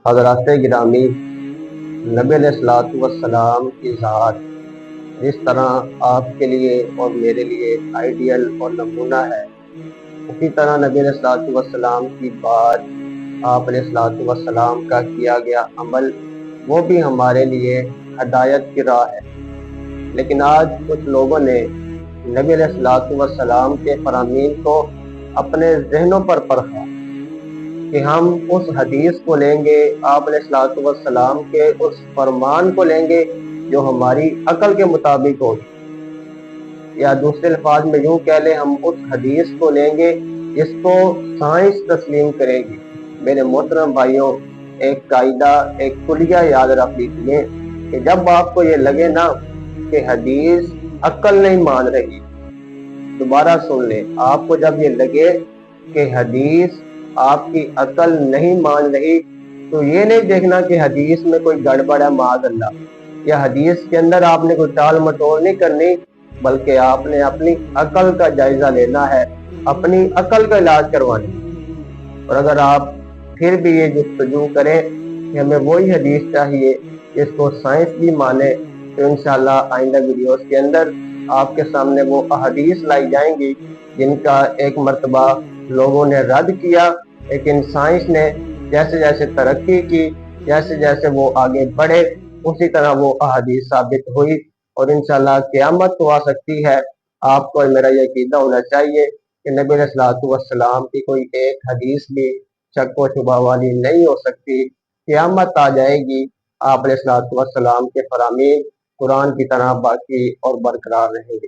حضرات گرامی، نبی علیہ الصلوۃ والسلام کی ذات جس طرح آپ کے لیے اور میرے لیے آئیڈیل اور نمونہ ہے، اسی طرح نبی علیہ الصلوۃ والسلام کی بات، آپ علیہ الصلوۃ والسلام کا کیا گیا عمل، وہ بھی ہمارے لیے ہدایت کی راہ ہے۔ لیکن آج کچھ لوگوں نے نبی علیہ الصلوۃ والسلام کے فرامین کو اپنے ذہنوں پر پرکھا کہ ہم اس حدیث کو لیں گے، آپ علیہ الصلوۃ والسلام کے اس فرمان کو لیں گے جو ہماری عقل کے مطابق ہوگی، یا دوسرے الفاظ میں یوں کہہ لیں، ہم اس حدیث کو لیں گے جس کو سائنس تسلیم کرے گی۔ میرے محترم بھائیوں، ایک قاعدہ، ایک کلیہ یاد رکھ لیجیے کہ جب آپ کو یہ لگے نا کہ حدیث عقل نہیں مان رہی، دوبارہ سن لیں، آپ کو جب یہ لگے کہ حدیث آپ کی عقل نہیں مان رہی، تو یہ نہیں دیکھنا کہ حدیث میں کوئی گڑبڑ ہے معاذ اللہ، یا حدیث کے اندر آپ نے کوئی ٹال مٹول نہیں کرنی، بلکہ آپ نے اپنی عقل کا جائزہ لینا ہے، اپنی عقل کا علاج کروانا ہے۔ اور اگر آپ پھر بھی یہ جستجو کریں کہ ہمیں وہی حدیث چاہیے جس کو سائنس بھی مانے، تو انشاءاللہ آئندہ ویڈیوز کے اندر آپ کے سامنے وہ احادیث لائی جائیں گی جن کا ایک مرتبہ لوگوں نے رد کیا، لیکن سائنس نے جیسے جیسے ترقی کی، جیسے جیسے وہ آگے بڑھے، اسی طرح وہ احادیث ثابت ہوئی، اور انشاءاللہ قیامت تو آ سکتی ہے۔ آپ کو میرا یہ عقیدہ ہونا چاہیے کہ نبی علیہ الصلوۃ والسلام کی کوئی ایک حدیث بھی شک و شبہ والی نہیں ہو سکتی۔ قیامت آ جائے گی، آپ علیہ الصلوۃ والسلام کے فرامین قرآن کی طرح باقی اور برقرار رہیں گے۔